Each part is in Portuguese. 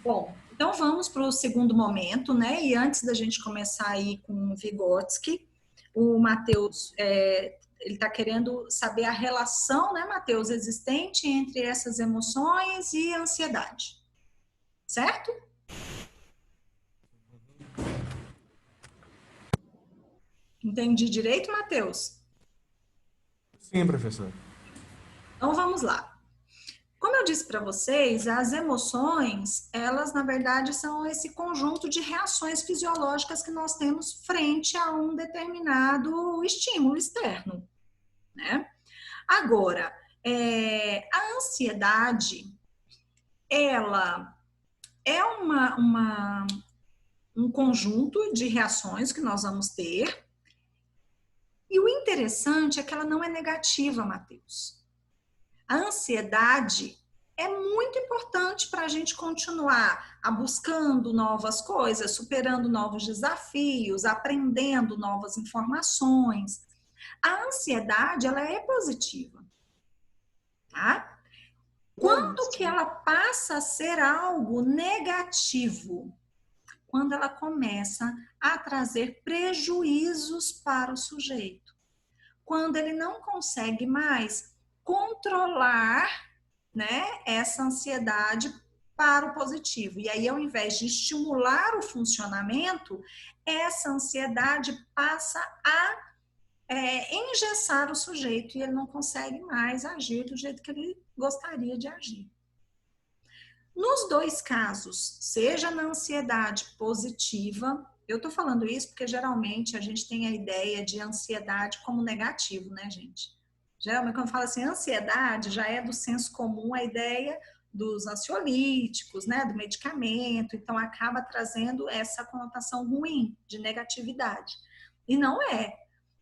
Bom, então vamos para o segundo momento, né? E antes da gente começar aí com o Vygotsky, o Matheus, ele está querendo saber a relação, né, Matheus, existente entre essas emoções e a ansiedade, certo? Entendi direito, Matheus? Sim, professor. Então vamos lá. Como eu disse para vocês, as emoções, elas na verdade são esse conjunto de reações fisiológicas que nós temos frente a um determinado estímulo externo, né? Agora, a ansiedade, ela é um conjunto de reações que nós vamos ter, e o interessante é que ela não é negativa, Matheus. A ansiedade é muito importante para a gente continuar buscando novas coisas, superando novos desafios, aprendendo novas informações. A ansiedade, ela é positiva, tá? Quando que ela passa a ser algo negativo? Quando ela começa a trazer prejuízos para o sujeito. Quando ele não consegue mais controlar, né, essa ansiedade para o positivo. E aí, ao invés de estimular o funcionamento, essa ansiedade passa a engessar o sujeito e ele não consegue mais agir do jeito que ele gostaria de agir. Nos dois casos, seja na ansiedade positiva, eu tô falando isso porque geralmente a gente tem a ideia de ansiedade como negativo, né, gente? Geralmente quando fala assim, ansiedade, já é do senso comum a ideia dos ansiolíticos, né, do medicamento, então acaba trazendo essa conotação ruim de negatividade. E não é.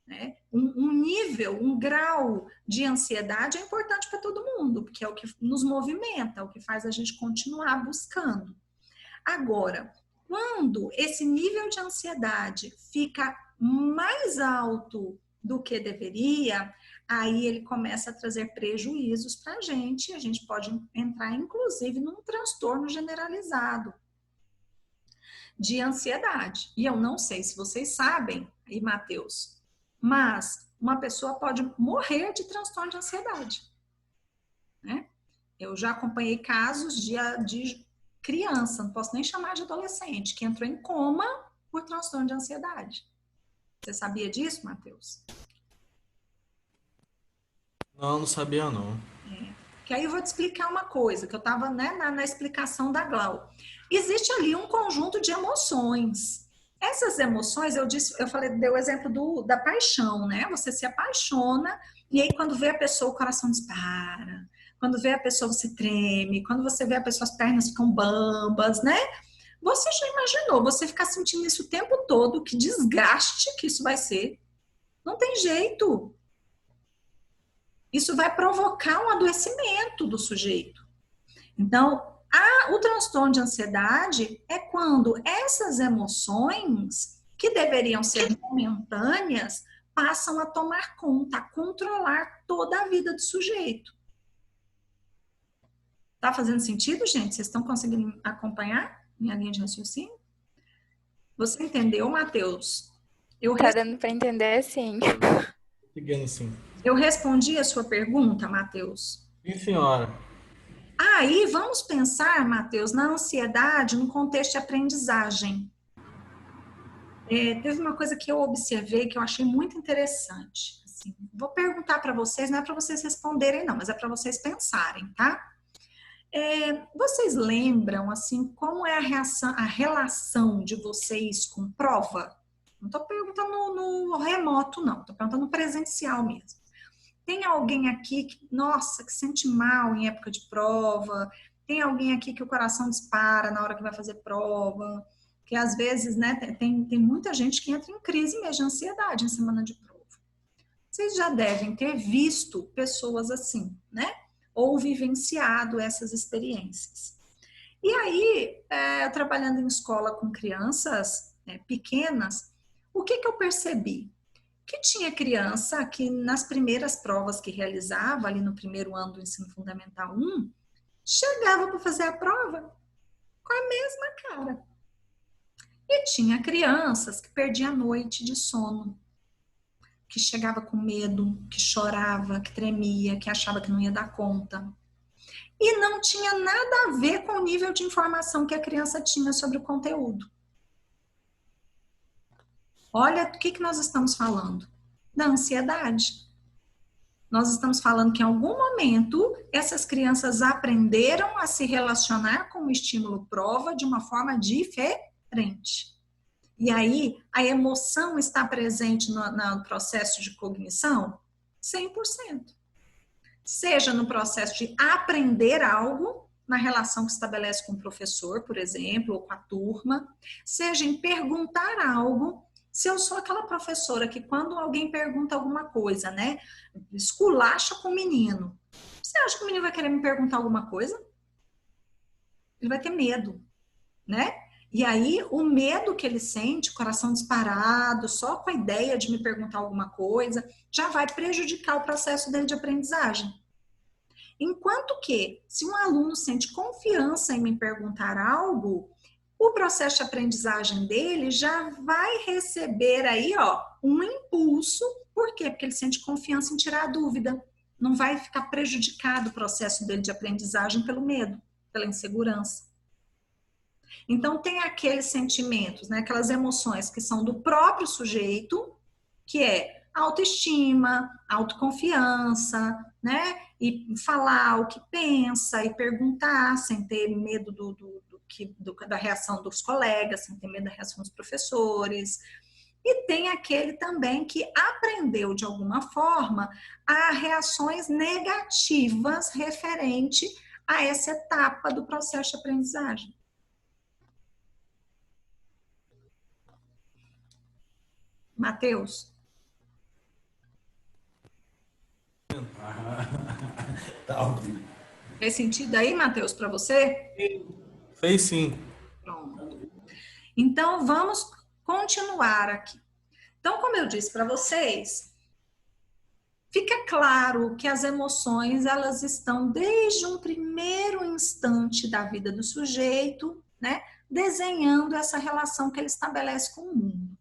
Né? Um nível, um grau de ansiedade é importante para todo mundo, porque é o que nos movimenta, é o que faz a gente continuar buscando. Agora, quando esse nível de ansiedade fica mais alto do que deveria, aí ele começa a trazer prejuízos para a gente pode entrar, inclusive, num transtorno generalizado de ansiedade. E eu não sei se vocês sabem, e Matheus, mas uma pessoa pode morrer de transtorno de ansiedade, né? Eu já acompanhei casos de criança, não posso nem chamar de adolescente, que entrou em coma por transtorno de ansiedade. Você sabia disso, Matheus? Não, não sabia não. Que aí eu vou te explicar uma coisa, que eu estava, né, na explicação da Glau. Existe ali um conjunto de emoções. Essas emoções, eu falei, dei o exemplo da paixão, né? Você se apaixona e aí quando vê a pessoa, o coração dispara. Quando vê a pessoa, você treme. Quando você vê a pessoa, as pernas ficam bambas, né? Você já imaginou, você ficar sentindo isso o tempo todo, que desgaste que isso vai ser? Não tem jeito. Isso vai provocar um adoecimento do sujeito. Então, o transtorno de ansiedade é quando essas emoções, que deveriam ser momentâneas, passam a tomar conta, a controlar toda a vida do sujeito. Tá fazendo sentido, gente? Vocês estão conseguindo acompanhar minha linha de raciocínio? Você entendeu, Matheus? Eu, Tá dando para entender, sim. Seguindo sim. eu respondi a sua pergunta, Matheus? Sim, senhora. Aí, vamos pensar, Matheus, na ansiedade no contexto de aprendizagem. Teve uma coisa que eu observei que eu achei muito interessante. Assim, vou perguntar para vocês, não é para vocês responderem, não, mas é para vocês pensarem, tá? Vocês lembram, assim, como é a relação de vocês com prova? Não estou perguntando no remoto, não, estou perguntando no presencial mesmo. Tem alguém aqui que, nossa, que sente mal em época de prova? Tem alguém aqui que o coração dispara na hora que vai fazer prova? Que às vezes, né, tem muita gente que entra em crise mesmo de ansiedade em semana de prova. Vocês já devem ter visto pessoas assim, né? Ou vivenciado essas experiências. E aí, eu trabalhando em escola com crianças pequenas, o que eu percebi? Que tinha criança que nas primeiras provas que realizava, ali no primeiro ano do ensino fundamental 1, chegava para fazer a prova com a mesma cara. E tinha crianças que perdiam a noite de sono, que chegava com medo, que chorava, que tremia, que achava que não ia dar conta. E não tinha nada a ver com o nível de informação que a criança tinha sobre o conteúdo. Olha o que nós estamos falando. Da ansiedade. Nós estamos falando que em algum momento essas crianças aprenderam a se relacionar com o estímulo prova de uma forma diferente. E aí, a emoção está presente no processo de cognição? 100%. Seja no processo de aprender algo, na relação que estabelece com o professor, por exemplo, ou com a turma, seja em perguntar algo. Se eu sou aquela professora que quando alguém pergunta alguma coisa, né, esculacha com o menino, você acha que o menino vai querer me perguntar alguma coisa? Ele vai ter medo, né? E aí, o medo que ele sente, coração disparado, só com a ideia de me perguntar alguma coisa, já vai prejudicar o processo dele de aprendizagem. Enquanto que, se um aluno sente confiança em me perguntar algo, o processo de aprendizagem dele já vai receber aí, ó, um impulso. Por quê? Porque ele sente confiança em tirar a dúvida. Não vai ficar prejudicado o processo dele de aprendizagem pelo medo, pela insegurança. Então, tem aqueles sentimentos, né, aquelas emoções que são do próprio sujeito, que é autoestima, autoconfiança, né, e falar o que pensa e perguntar sem ter medo da reação dos colegas, sem ter medo da reação dos professores. E tem aquele também que aprendeu de alguma forma a reações negativas referente a essa etapa do processo de aprendizagem. Matheus? Tá ouvindo. Fez sentido aí, Matheus, para você? Fez sim. Pronto. Então, vamos continuar aqui. Então, como eu disse para vocês, fica claro que as emoções, elas estão desde um primeiro instante da vida do sujeito, né, desenhando essa relação que ele estabelece com o mundo.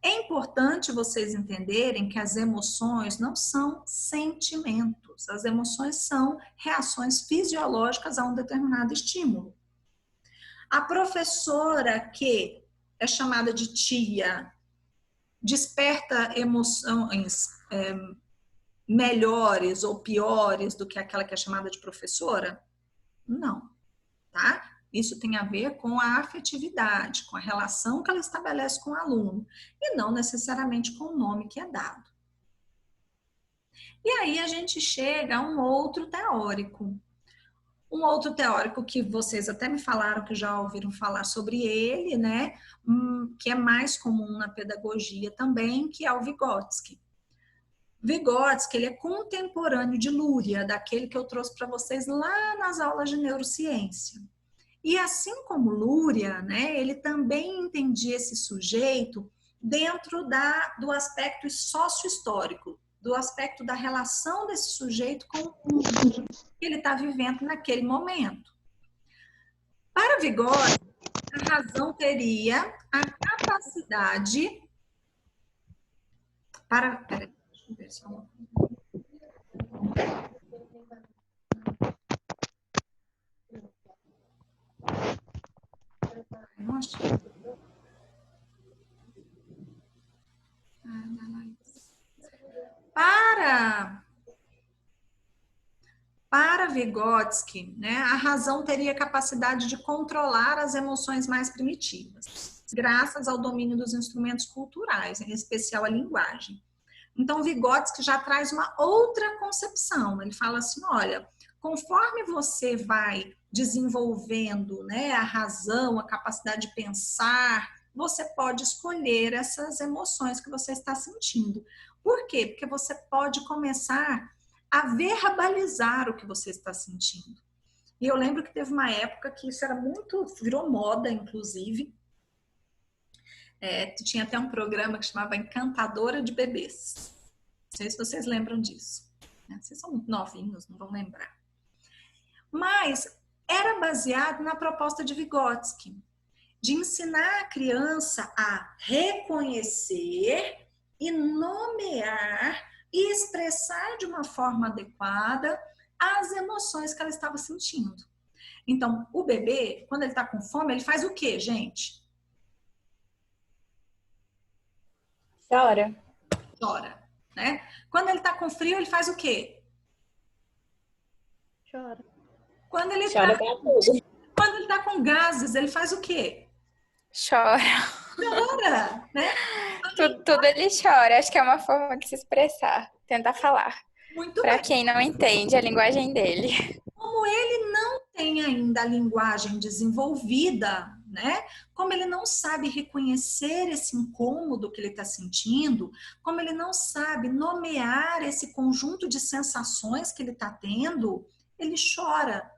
É importante vocês entenderem que as emoções não são sentimentos. As emoções são reações fisiológicas a um determinado estímulo. A professora que é chamada de tia desperta emoções melhores ou piores do que aquela que é chamada de professora? Não, tá? Isso tem a ver com a afetividade, com a relação que ela estabelece com o aluno, e não necessariamente com o nome que é dado. E aí a gente chega a um outro teórico. Um outro teórico que vocês até me falaram que já ouviram falar sobre ele, né? Que é mais comum na pedagogia também, que é o Vygotsky. Vygotsky, ele é contemporâneo de Luria, daquele que eu trouxe para vocês lá nas aulas de neurociência. E assim como Luria, né, ele também entendia esse sujeito dentro do aspecto sócio-histórico, do aspecto da relação desse sujeito com o mundo que ele está vivendo naquele momento. Para Vygotsky, a razão teria a capacidade para... Peraí, deixa eu ver se eu... Nossa. Para Vygotsky, né, a razão teria capacidade de controlar as emoções mais primitivas, graças ao domínio dos instrumentos culturais, em especial a linguagem. Então, Vygotsky já traz uma outra concepção. Ele fala assim, olha, conforme você vai desenvolvendo, né, a razão, a capacidade de pensar, você pode escolher essas emoções que você está sentindo. Por quê? Porque você pode começar a verbalizar o que você está sentindo. E eu lembro que teve uma época que isso era muito, virou moda, inclusive. Tinha até um programa que chamava Encantadora de Bebês. Não sei se vocês lembram disso. Vocês são muito novinhos, não vão lembrar. Mas era baseado na proposta de Vygotsky, de ensinar a criança a reconhecer e nomear e expressar de uma forma adequada as emoções que ela estava sentindo. Então, o bebê, quando ele está com fome, ele faz o quê, gente? Chora. Chora, né? Quando ele está com frio, ele faz o quê? Chora. Quando ele Chora pra tudo. Quando ele está com gases, ele faz o quê? Chora. Chora, né? Tudo ele chora. Acho que é uma forma de se expressar, tentar falar. Muito Para bem. quem não entende a linguagem dele. Como ele não tem ainda a linguagem desenvolvida, né? Como ele não sabe reconhecer esse incômodo que ele está sentindo, como ele não sabe nomear esse conjunto de sensações que ele está tendo, ele chora.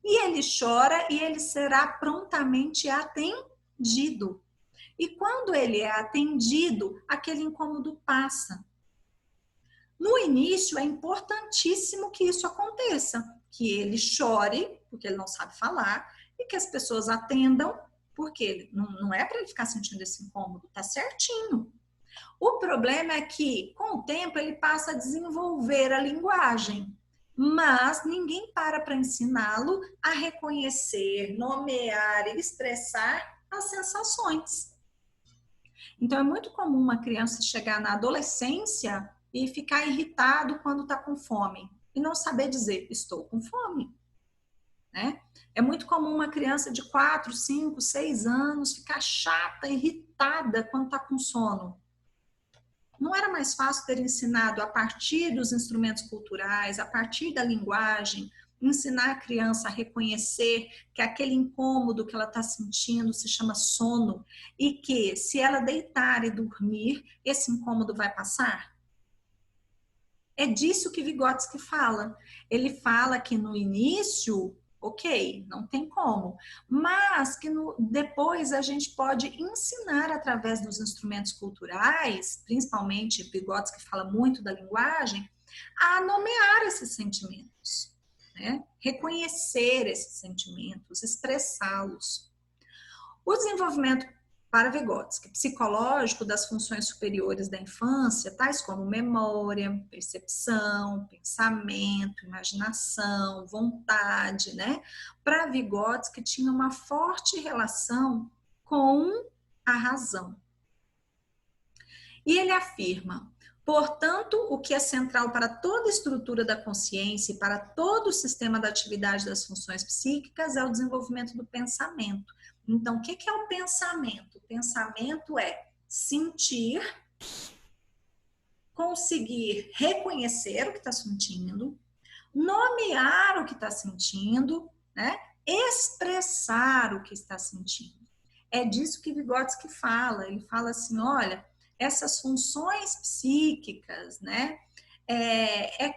E ele chora e ele será prontamente atendido. E quando ele é atendido, aquele incômodo passa. No início, é importantíssimo que isso aconteça, que ele chore, porque ele não sabe falar, e que as pessoas atendam, porque não é para ele ficar sentindo esse incômodo, tá certinho. O problema é que, com o tempo, ele passa a desenvolver a linguagem, mas ninguém para ensiná-lo a reconhecer, nomear e expressar as sensações. Então, é muito comum uma criança chegar na adolescência e ficar irritado quando está com fome e não saber dizer, estou com fome. Né? É muito comum uma criança de 4, 5, 6 anos ficar chata, irritada quando está com sono. Não era mais fácil ter ensinado a partir dos instrumentos culturais, a partir da linguagem, ensinar a criança a reconhecer que aquele incômodo que ela está sentindo se chama sono e que se ela deitar e dormir, esse incômodo vai passar? É disso que Vygotsky fala. Ele fala que no início, ok, não tem como, mas que depois a gente pode ensinar através dos instrumentos culturais, principalmente Vygotsky fala muito da linguagem, a nomear esses sentimentos, né? Reconhecer esses sentimentos, expressá-los. O desenvolvimento para Vygotsky, psicológico das funções superiores da infância, tais como memória, percepção, pensamento, imaginação, vontade, né? Para Vygotsky tinha uma forte relação com a razão. E ele afirma, portanto, o que é central para toda a estrutura da consciência e para todo o sistema da atividade das funções psíquicas é o desenvolvimento do pensamento. Então, o que é o pensamento? O pensamento é sentir, conseguir reconhecer o que está sentindo, nomear o que está sentindo, né? Expressar o que está sentindo. É disso que Vygotsky fala. Ele fala assim, olha, essas funções psíquicas, né,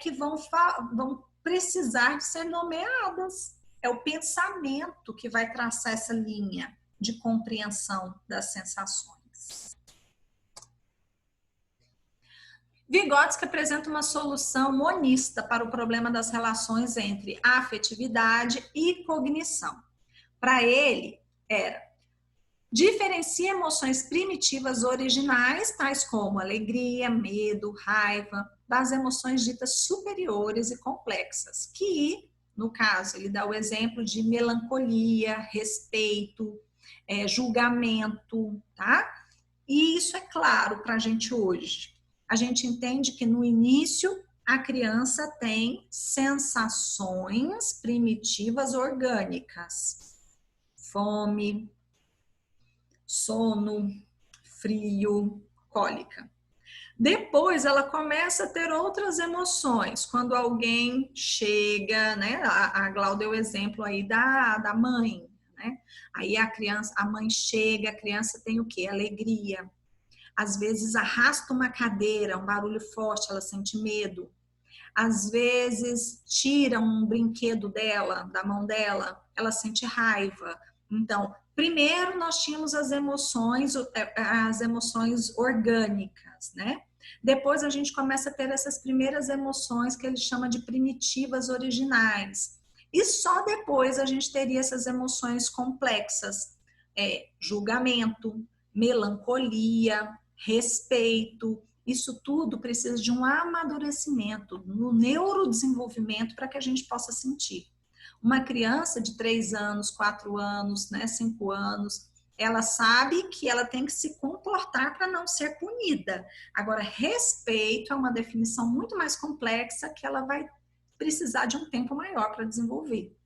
que vão precisar de ser nomeadas. É o pensamento que vai traçar essa linha de compreensão das sensações. Vygotsky apresenta uma solução monista para o problema das relações entre afetividade e cognição. Para ele, era diferencia emoções primitivas originais, tais como alegria, medo, raiva, das emoções ditas superiores e complexas, que, no caso, ele dá o exemplo de melancolia, respeito, julgamento, tá? E isso é claro para a gente hoje. A gente entende que no início a criança tem sensações primitivas orgânicas, fome, sono, frio, cólica. Depois ela começa a ter outras emoções, quando alguém chega, né? A Glau deu o exemplo aí da mãe, né? Aí a mãe chega, a criança tem o quê? Alegria. Às vezes arrasta uma cadeira, um barulho forte, ela sente medo. Às vezes tira um brinquedo dela, da mão dela, ela sente raiva. Então, primeiro nós tínhamos as emoções orgânicas, né? Depois a gente começa a ter essas primeiras emoções que ele chama de primitivas originais, E só depois a gente teria essas emoções complexas, julgamento, melancolia, respeito. Isso tudo precisa de um amadurecimento no neurodesenvolvimento para que a gente possa sentir. Uma criança de 3 anos, 4 anos, né, 5 anos, ela sabe que ela tem que se comportar para não ser punida. Agora, respeito é uma definição muito mais complexa que ela vai precisar de um tempo maior para desenvolver.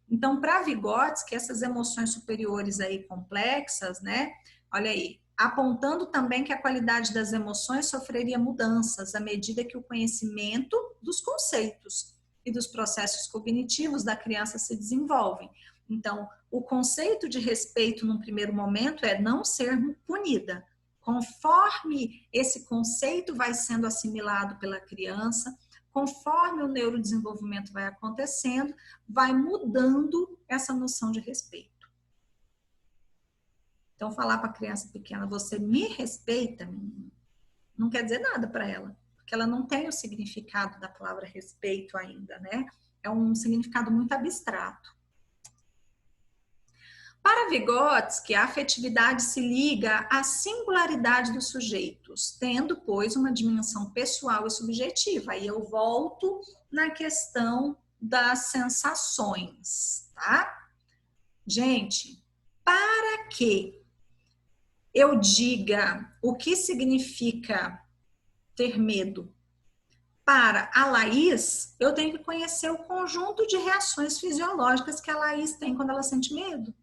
Então, para Vygotsky, essas emoções superiores aí complexas, né? Olha aí, apontando também que a qualidade das emoções sofreria mudanças à medida que o conhecimento dos conceitos e dos processos cognitivos da criança se desenvolvem. Então, o conceito de respeito num primeiro momento é não ser punida. Conforme esse conceito vai sendo assimilado pela criança, conforme o neurodesenvolvimento vai acontecendo, vai mudando essa noção de respeito. Então, falar para a criança pequena, você me respeita, menina, não quer dizer nada para ela, porque ela não tem o significado da palavra respeito ainda, né? É um significado muito abstrato. Para Vygotsky, a afetividade se liga à singularidade dos sujeitos, tendo, pois, uma dimensão pessoal e subjetiva. Aí eu volto na questão das sensações, tá? Gente, para que eu diga o que significa ter medo para a Laís, eu tenho que conhecer o conjunto de reações fisiológicas que a Laís tem quando ela sente medo.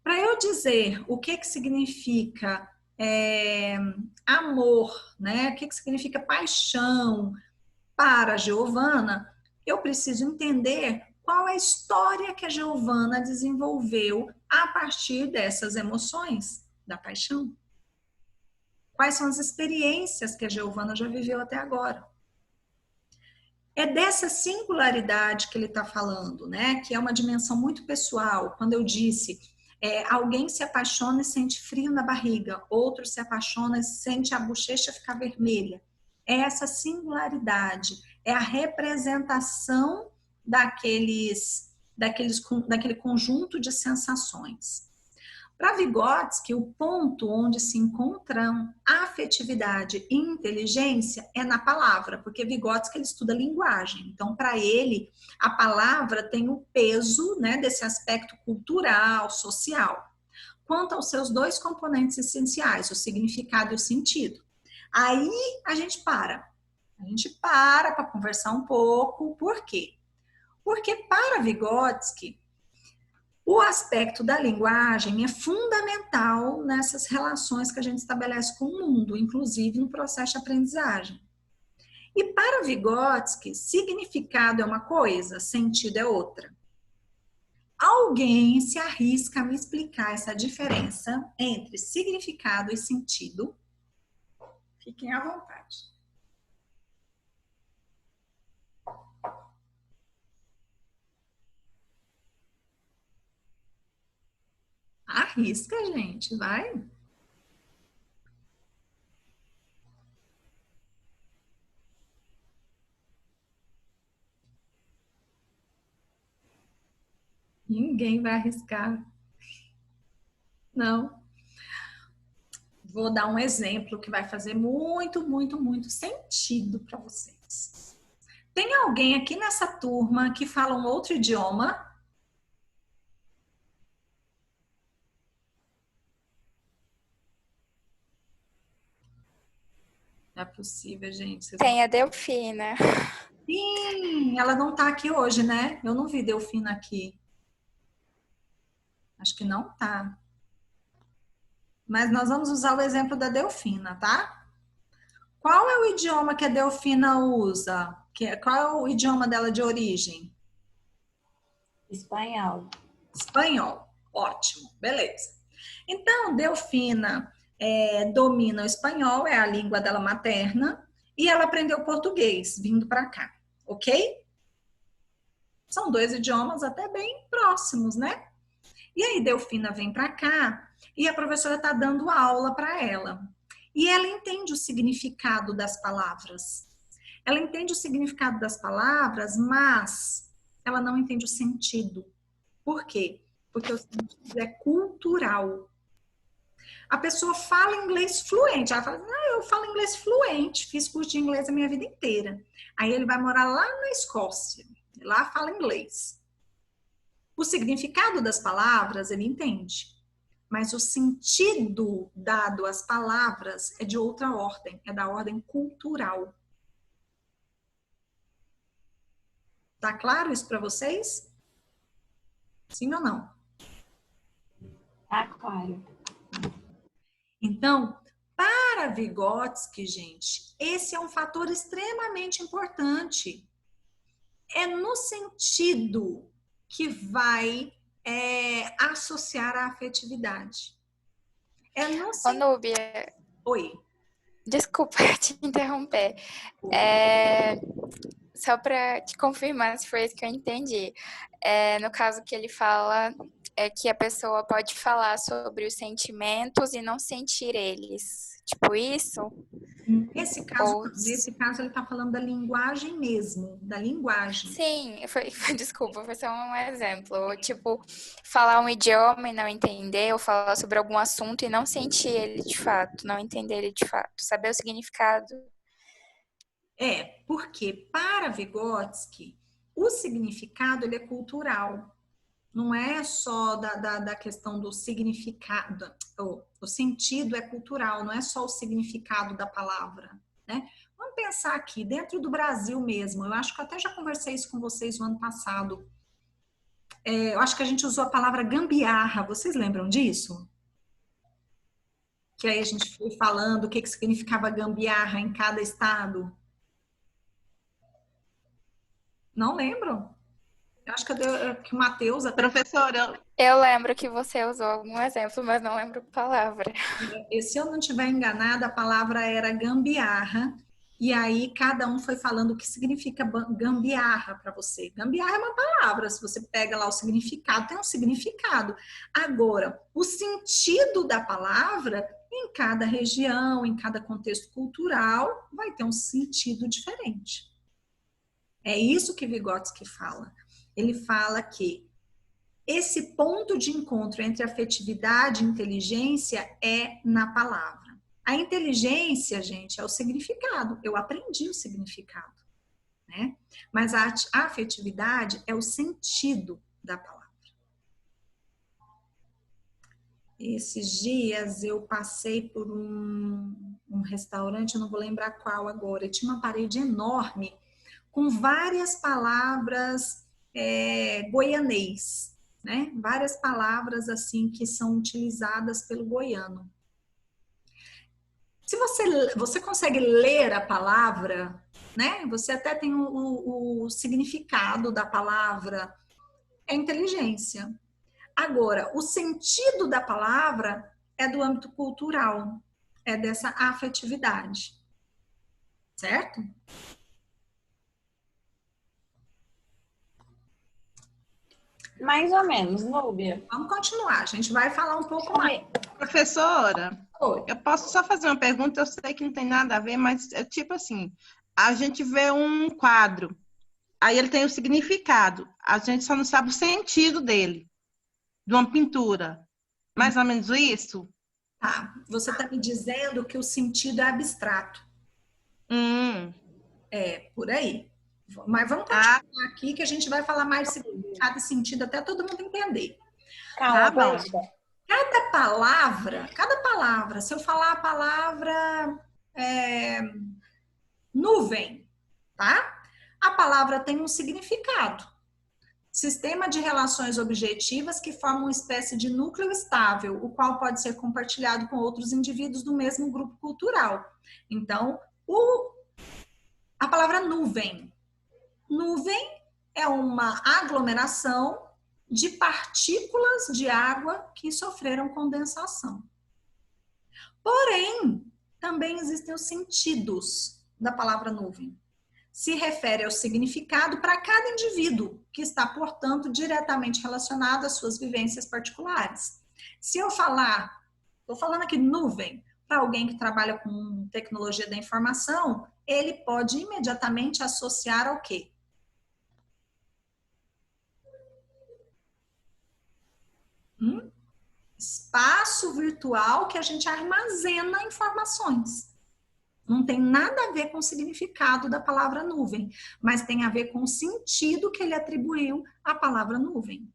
Para eu dizer o que significa amor, né? O que significa paixão para a Giovana, eu preciso entender qual é a história que a Giovana desenvolveu a partir dessas emoções da paixão. Quais são as experiências que a Giovana já viveu até agora. É dessa singularidade que ele está falando, né? Que é uma dimensão muito pessoal. Quando eu disse, alguém se apaixona e sente frio na barriga, outro se apaixona e sente a bochecha ficar vermelha. É essa singularidade, é a representação daquele conjunto de sensações. Para Vygotsky, o ponto onde se encontram afetividade e inteligência é na palavra, porque Vygotsky ele estuda linguagem. Então, para ele, a palavra tem o peso, né, desse aspecto cultural, social. Quanto aos seus dois componentes essenciais, o significado e o sentido. Aí a gente para. A gente para conversar um pouco. Por quê? Porque para Vygotsky, o aspecto da linguagem é fundamental nessas relações que a gente estabelece com o mundo, inclusive no processo de aprendizagem. E para Vygotsky, significado é uma coisa, sentido é outra. Alguém se arrisca a me explicar essa diferença entre significado e sentido? Fiquem à vontade. Arrisca, gente, vai. Ninguém vai arriscar. Não. Vou dar um exemplo que vai fazer muito, muito, muito sentido para vocês. Tem alguém aqui nessa turma que fala um outro idioma? Não é possível, gente. Tem a Delfina. Sim, ela não tá aqui hoje, né? Eu não vi Delfina aqui. Acho que não tá. Mas nós vamos usar o exemplo da Delfina, tá? Qual é o idioma que a Delfina usa? Qual é o idioma dela de origem? Espanhol. Espanhol. Ótimo, beleza. Então, Delfina domina o espanhol, é a língua dela materna, e ela aprendeu português vindo para cá, ok? São dois idiomas até bem próximos, né? E aí, Delfina vem para cá e a professora está dando aula para ela. E ela entende o significado das palavras. Ela entende o significado das palavras, mas ela não entende o sentido. Por quê? Porque o sentido é cultural. A pessoa fala inglês fluente. Ela fala, eu falo inglês fluente, fiz curso de inglês a minha vida inteira. Aí ele vai morar lá na Escócia, lá fala inglês. O significado das palavras ele entende, mas o sentido dado às palavras é de outra ordem, é da ordem cultural. Tá claro isso para vocês? Sim ou não? Tá claro. Então, para Vygotsky, gente, esse é um fator extremamente importante. É no sentido que vai associar a afetividade. É no Ô, sentido... Núbia, Oi. desculpa te interromper. Só para te confirmar se foi isso que eu entendi. No caso que ele fala, é que a pessoa pode falar sobre os sentimentos e não sentir eles. Tipo isso? Nesse caso ele está falando da linguagem mesmo, da linguagem. Sim, desculpa, foi só um exemplo. Tipo, falar um idioma e não entender, ou falar sobre algum assunto e não sentir ele de fato, não entender ele de fato, saber o significado. Porque para Vygotsky, o significado ele é cultural. Não é só da questão do significado, o sentido é cultural, não é só o significado da palavra, né? Vamos pensar aqui, dentro do Brasil mesmo, eu acho que eu até já conversei isso com vocês no ano passado. Eu acho que a gente usou a palavra gambiarra, vocês lembram disso? Que aí a gente foi falando o que significava gambiarra em cada estado. Não lembram? Eu acho que o Matheus... Professora, Eu lembro que você usou algum exemplo, mas não lembro a palavra. E se eu não estiver enganada, a palavra era gambiarra. E aí cada um foi falando o que significa gambiarra para você. Gambiarra é uma palavra, se você pega lá o significado, tem um significado. Agora, o sentido da palavra, em cada região, em cada contexto cultural, vai ter um sentido diferente. É isso que Vygotsky fala. Ele fala que esse ponto de encontro entre afetividade e inteligência é na palavra. A inteligência, gente, é o significado. Eu aprendi o significado, né? Mas a afetividade é o sentido da palavra. Esses dias eu passei por um restaurante, eu não vou lembrar qual agora, e tinha uma parede enorme com várias palavras goianês. Né? Várias palavras assim que são utilizadas pelo goiano. Se você consegue ler a palavra, né? Você até tem o significado da palavra, é inteligência. Agora, o sentido da palavra é do âmbito cultural, é dessa afetividade, certo? Mais ou menos, Núbia. Vamos continuar, a gente vai falar um pouco mais. professora, Oi. eu posso só fazer uma pergunta? Eu sei que não tem nada a ver, mas é tipo assim, a gente vê um quadro, aí ele tem o significado, a gente só não sabe o sentido dele, de uma pintura. Mais ou menos isso? Tá, você está me dizendo que o sentido é abstrato. Por aí. Mas vamos continuar aqui que a gente vai falar mais de significado e sentido até todo mundo entender. Calma, bom. Bárbara. Cada palavra, se eu falar a palavra nuvem, tá? A palavra tem um significado. Sistema de relações objetivas que formam uma espécie de núcleo estável, o qual pode ser compartilhado com outros indivíduos do mesmo grupo cultural. Então, a palavra nuvem. Nuvem é uma aglomeração de partículas de água que sofreram condensação. Porém, também existem os sentidos da palavra nuvem. Se refere ao significado para cada indivíduo, que está, portanto, diretamente relacionado às suas vivências particulares. Se eu falar, estou falando aqui nuvem, para alguém que trabalha com tecnologia da informação, ele pode imediatamente associar ao quê? um espaço virtual que a gente armazena informações. Não tem nada a ver com o significado da palavra nuvem, mas tem a ver com o sentido que ele atribuiu à palavra nuvem.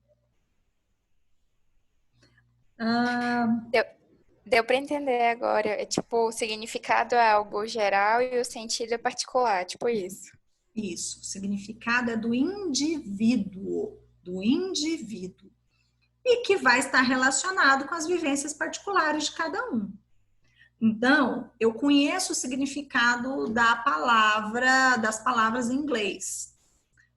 Deu para entender agora. É tipo, o significado é algo geral e o sentido é particular, tipo isso. Isso, o significado é do indivíduo, e que vai estar relacionado com as vivências particulares de cada um. Então, eu conheço o significado das palavras em inglês.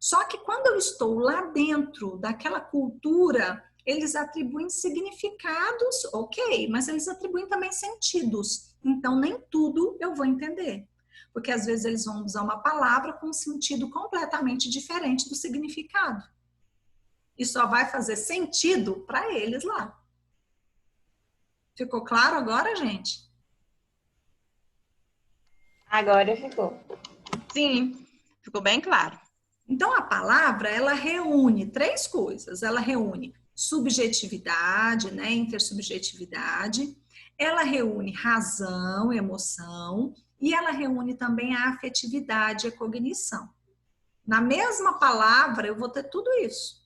Só que quando eu estou lá dentro daquela cultura, eles atribuem significados, ok, mas eles atribuem também sentidos. Então, nem tudo eu vou entender. Porque às vezes eles vão usar uma palavra com um sentido completamente diferente do significado. E só vai fazer sentido para eles lá. Ficou claro agora, gente? Agora ficou. Sim, ficou bem claro. Então, a palavra, ela reúne 3 coisas. Ela reúne subjetividade, né, intersubjetividade. Ela reúne razão, emoção. E ela reúne também a afetividade e a cognição. Na mesma palavra, eu vou ter tudo isso.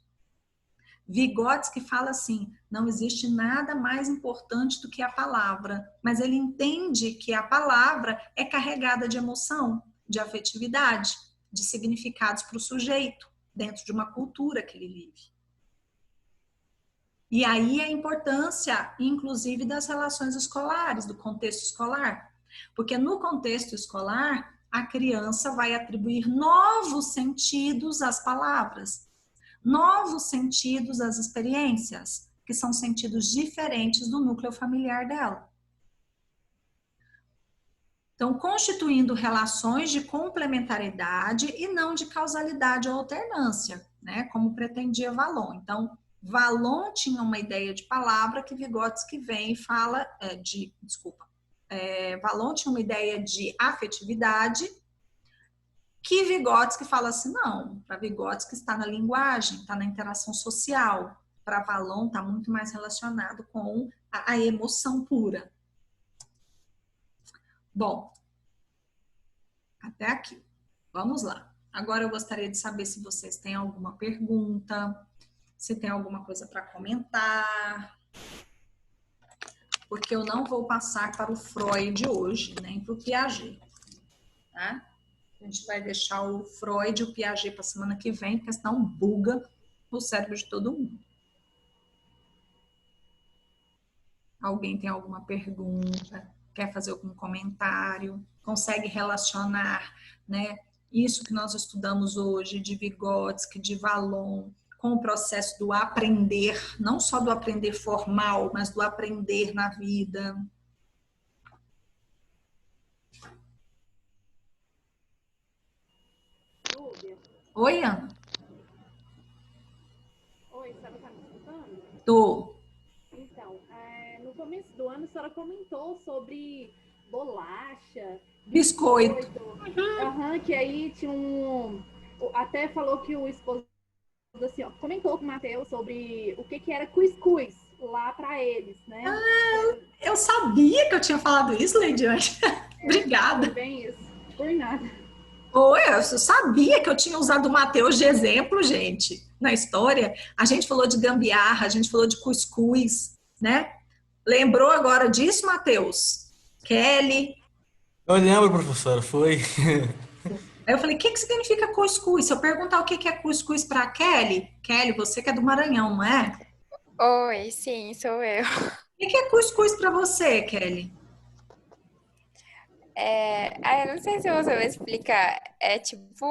Vygotsky fala assim, não existe nada mais importante do que a palavra, mas ele entende que a palavra é carregada de emoção, de afetividade, de significados para o sujeito, dentro de uma cultura que ele vive. E aí a importância, inclusive, das relações escolares, do contexto escolar. Porque no contexto escolar, a criança vai atribuir novos sentidos às palavras, novos sentidos às experiências, que são sentidos diferentes do núcleo familiar dela. Então, constituindo relações de complementariedade e não de causalidade ou alternância, né? Como pretendia Vallon. Então, Vallon tinha uma ideia de palavra que Vygotsky vem e fala Vallon tinha uma ideia de afetividade que Vygotsky fala assim, não, para Vygotsky está na linguagem, está na interação social. Para Vallon está muito mais relacionado com a emoção pura. Bom, até aqui. Vamos lá. Agora eu gostaria de saber se vocês têm alguma pergunta, se tem alguma coisa para comentar, porque eu não vou passar para o Freud hoje, nem para o Piaget, tá? A gente vai deixar o Freud e o Piaget para a semana que vem, porque senão buga o cérebro de todo mundo. Alguém tem alguma pergunta? Quer fazer algum comentário? Consegue relacionar, né, isso que nós estudamos hoje de Vygotsky, de Vallon, com o processo do aprender, não só do aprender formal, mas do aprender na vida? Oi, Ana. Oi, a senhora tá me escutando? Tô. Então, no começo do ano a senhora comentou sobre bolacha, Biscoito. que aí tinha até falou que o esposo assim, ó, comentou com o Matheus sobre o que era cuscuz lá para eles, né? Eu sabia que eu tinha falado isso, Leidiane. Obrigada. Foi bem isso, por nada. Oi, eu sabia que eu tinha usado o Matheus de exemplo, gente, na história. A gente falou de gambiarra, a gente falou de cuscuz, né? Lembrou agora disso, Matheus? Kelly? Eu lembro, professora, foi. Aí eu falei, o que significa cuscuz? Se eu perguntar o que é cuscuz para a Kelly, Kelly, você que é do Maranhão, não é? Oi, sim, sou eu. O que é cuscuz para você, Kelly? Eu não sei se você vai explicar. É tipo,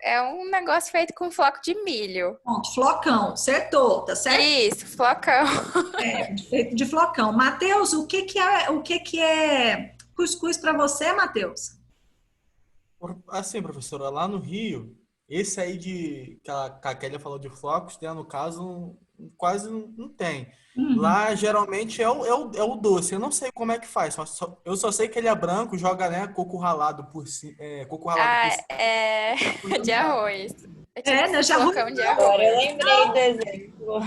é um negócio feito com floco de milho. Bom, flocão, acertou, tá certo? Isso, flocão. Feito de flocão. Matheus, o que é cuscuz para você, Matheus? Assim, professora, lá no Rio, esse aí que a Kélia falou de flocos, né, no caso, quase não tem. Lá, geralmente, é o doce. Eu não sei como é que faz. Eu só sei que ele é branco, joga, né, coco ralado por cima. Coco ralado por cima. De arroz. Né, de arroz. Flocão de Agora arroz. eu lembrei do exemplo.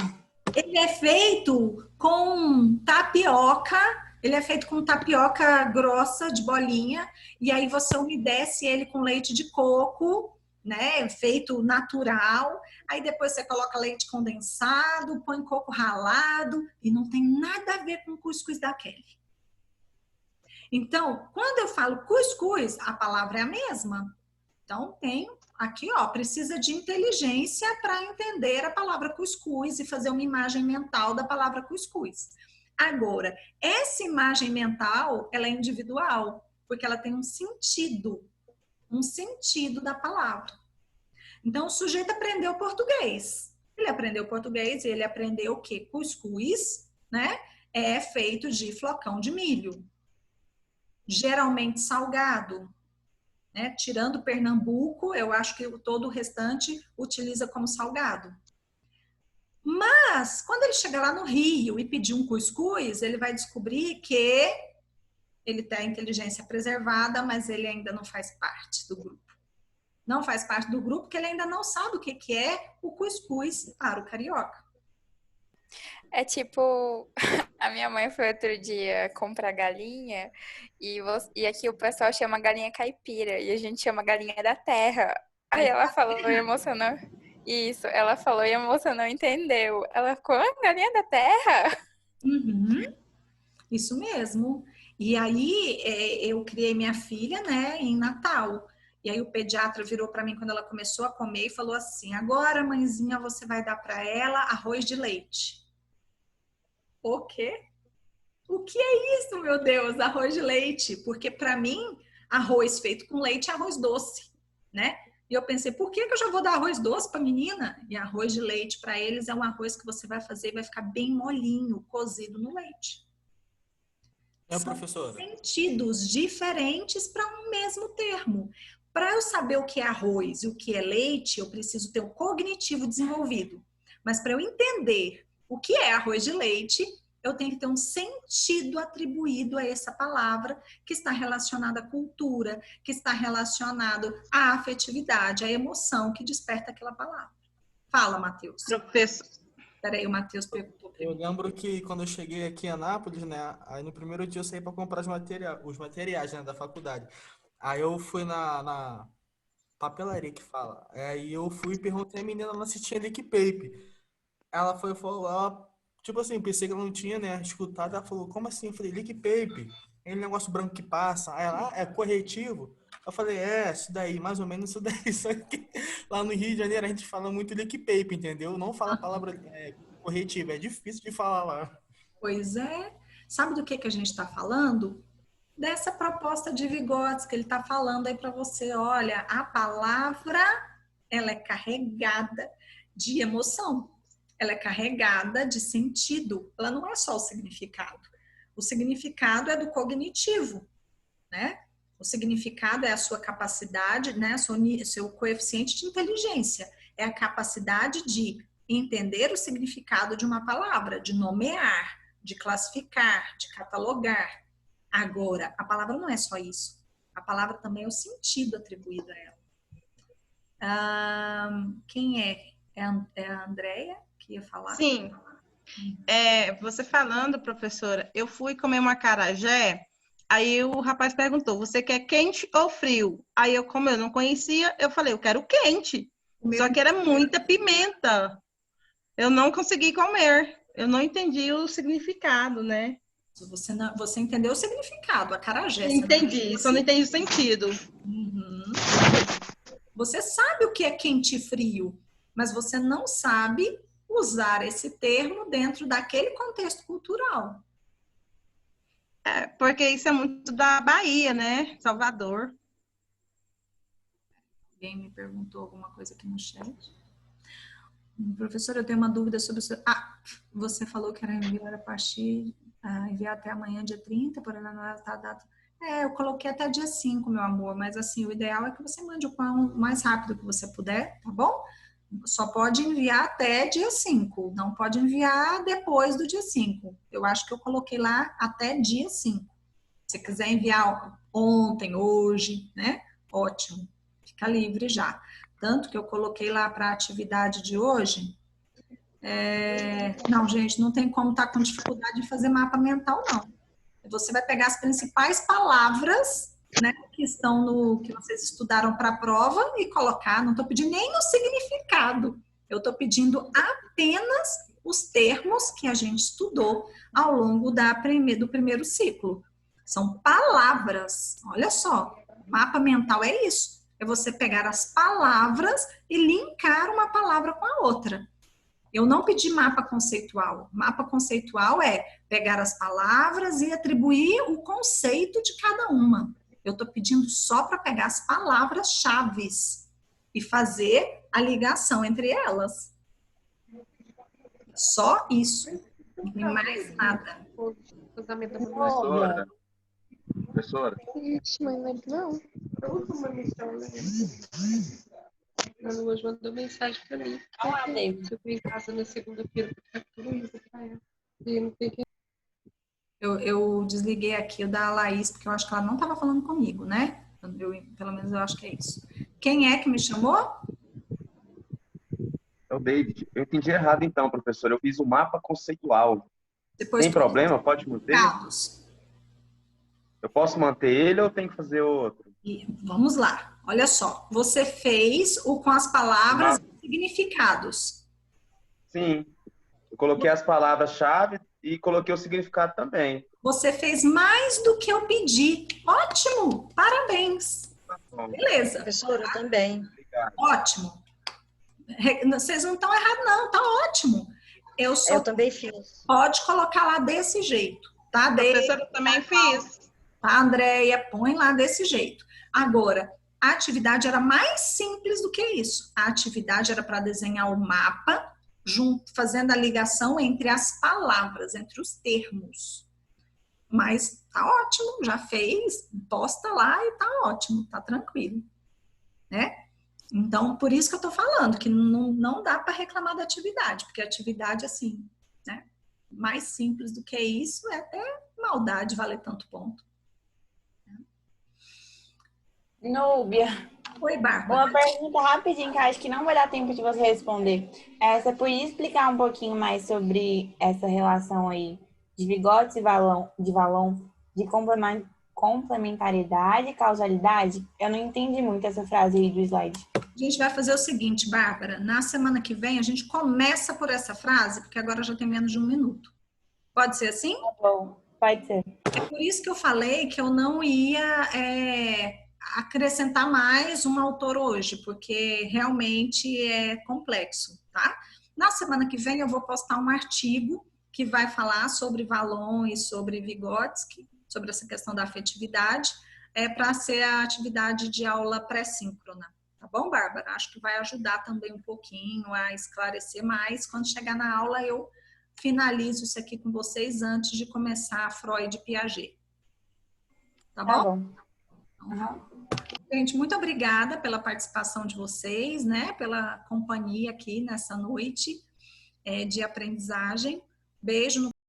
Ele é feito com tapioca, ele é feito com tapioca grossa, de bolinha, e aí você umedece ele com leite de coco, né? Feito natural. Aí depois você coloca leite condensado, põe coco ralado, e não tem nada a ver com o cuscuz da Kelly. Então, quando eu falo cuscuz, a palavra é a mesma. Então, tem aqui, ó, precisa de inteligência para entender a palavra cuscuz e fazer uma imagem mental da palavra cuscuz. Agora, essa imagem mental, ela é individual, porque ela tem um sentido da palavra. Então, o sujeito aprendeu português. Ele aprendeu português e ele aprendeu o quê? Cuscuz, né? É feito de flocão de milho. Geralmente salgado, né? Tirando Pernambuco, eu acho que todo o restante utiliza como salgado. Mas, quando ele chegar lá no Rio e pedir um cuscuz, ele vai descobrir que ele tem a inteligência preservada, mas ele ainda não faz parte do grupo. Não faz parte do grupo porque ele ainda não sabe o que é o cuscuz para o carioca. É tipo, a minha mãe foi outro dia comprar galinha e aqui o pessoal chama galinha caipira e a gente chama galinha da terra. Aí ela falou e a moça não... Isso, ela falou e a moça não entendeu. Ela ficou, galinha da terra? Uhum, isso mesmo. E aí eu criei minha filha, né, em Natal. E aí o pediatra virou para mim quando ela começou a comer e falou assim: agora, mãezinha, você vai dar para ela arroz de leite. O quê? O que é isso, meu Deus? Arroz de leite? Porque para mim, arroz feito com leite é arroz doce, né? E eu pensei, por que eu já vou dar arroz doce para a menina? E arroz de leite para eles é um arroz que você vai fazer e vai ficar bem molinho, cozido no leite. É, São professora. sentidos diferentes para um mesmo termo. Para eu saber o que é arroz e o que é leite, eu preciso ter um cognitivo desenvolvido. Mas para eu entender o que é arroz de leite, eu tenho que ter um sentido atribuído a essa palavra que está relacionada à cultura, que está relacionado à afetividade, à emoção que desperta aquela palavra. Fala, Matheus. Professor. Peraí, o Matheus perguntou. Eu lembro que quando eu cheguei aqui em Anápolis, né? Aí no primeiro dia eu saí para comprar os materiais, né, da faculdade. Aí eu fui na papelaria que fala. Aí eu fui e perguntei a menina lá se tinha lick paper. Ela falou, tipo assim, pensei que ela não tinha, né, escutado. Ela falou, como assim? Eu falei, lick paper. Aquele negócio branco que passa. Aí ela, é corretivo? Eu falei, isso daí, mais ou menos isso daí. Só que lá no Rio de Janeiro a gente fala muito lick paper, entendeu? Não fala a palavra corretivo, é difícil de falar lá. Pois é. Sabe do que a gente está falando? Dessa proposta de Vygotsky que ele está falando aí para você. Olha, a palavra, ela é carregada de emoção. Ela é carregada de sentido. Ela não é só o significado. O significado é do cognitivo, né? O significado é a sua capacidade, né? Seu coeficiente de inteligência. É a capacidade de entender o significado de uma palavra, de nomear, de classificar, de catalogar. Agora, a palavra não é só isso. A palavra também é o sentido atribuído a ela. Quem é? É a Andréia que ia falar? Sim. Você falando, professora, eu fui comer uma acarajé, aí o rapaz perguntou, você quer quente ou frio? Aí eu, como eu não conhecia, eu falei, eu quero quente. Só que era muita pimenta. Eu não consegui comer. Eu não entendi o significado, né? Você entendeu o significado, acarajé. Entendi, só não entendi o sentido. Uhum. Você sabe o que é quente e frio, mas você não sabe usar esse termo dentro daquele contexto cultural. Porque isso é muito da Bahia, né? Salvador. Alguém me perguntou alguma coisa aqui no chat? Professor, eu tenho uma dúvida sobre o seu... você falou que era enviar a partir... enviar até amanhã, dia 30, por a data... eu coloquei até dia 5, meu amor, mas assim, o ideal é que você mande o pão o mais rápido que você puder, tá bom? Só pode enviar até dia 5, não pode enviar depois do dia 5. Eu acho que eu coloquei lá até dia 5. Se quiser enviar ontem, hoje, né? Ótimo, fica livre já. Tanto que eu coloquei lá para a atividade de hoje, Não, gente, não tem como estar com dificuldade de fazer mapa mental, não. Você vai pegar as principais palavras, né, que estão no que vocês estudaram para a prova e colocar. Não estou pedindo nem o significado. Eu estou pedindo apenas os termos que a gente estudou ao longo do primeiro ciclo. São palavras. Olha só, mapa mental é isso. É você pegar as palavras e linkar uma palavra com a outra. Eu não pedi mapa conceitual. Mapa conceitual é pegar as palavras e atribuir o conceito de cada uma. Eu estou pedindo só para pegar as palavras-chave e fazer a ligação entre elas. Só isso. Não tem mais nada. Professora. Ixi, mãe, não. Eu uso uma missão, né? A Lua mandou mensagem pra mim. Eu fui em casa na segunda-feira pra tudo isso pra ela. E eu não peguei. Eu desliguei aqui o da Laís, porque eu acho que ela não estava falando comigo, né? Pelo menos eu acho que é isso. Quem é que me chamou? É o David. Eu entendi errado então, professor. Eu fiz o mapa conceitual. Depois Tem problema? Pode manter? Eu posso manter ele ou tem que fazer outro? Vamos lá. Olha só. Você fez o com as palavras e significados. Sim. Eu coloquei as palavras-chave e coloquei o significado também. Você fez mais do que eu pedi. Ótimo! Parabéns! Beleza. Professora, eu também. Obrigado. Ótimo. Vocês não estão errados, não. Tá ótimo. Eu também fiz. Pode colocar lá desse jeito, tá? Professora, eu também fiz. Tá, Andréia? Põe lá desse jeito. Agora, a atividade era mais simples do que isso. A atividade era para desenhar o mapa, fazendo a ligação entre as palavras, entre os termos. Mas tá ótimo, já fez, posta lá e tá ótimo, tá tranquilo, né? Então, por isso que eu tô falando que não dá para reclamar da atividade, porque a atividade, assim, né, mais simples do que isso, é até maldade valer tanto ponto. Núbia. Oi, Bárbara. Uma pergunta rapidinho, que acho que não vai dar tempo de você responder. Você podia explicar um pouquinho mais sobre essa relação aí de Vygotsky de Vallon, de complementariedade e causalidade? Eu não entendi muito essa frase aí do slide. A gente vai fazer o seguinte, Bárbara, na semana que vem a gente começa por essa frase, porque agora já tem menos de 1 minuto. Pode ser assim? Tá bom, pode ser. É por isso que eu falei que eu não ia acrescentar mais um autor hoje, porque realmente é complexo, tá? Na semana que vem eu vou postar um artigo que vai falar sobre Vallon e sobre Vygotsky, sobre essa questão da afetividade, para ser a atividade de aula pré-síncrona. Tá bom, Bárbara? Acho que vai ajudar também um pouquinho a esclarecer mais. Quando chegar na aula, eu finalizo isso aqui com vocês antes de começar Freud e Piaget. Tá bom? Tá bom. Gente, muito obrigada pela participação de vocês, né? Pela companhia aqui nessa noite de aprendizagem. Beijo no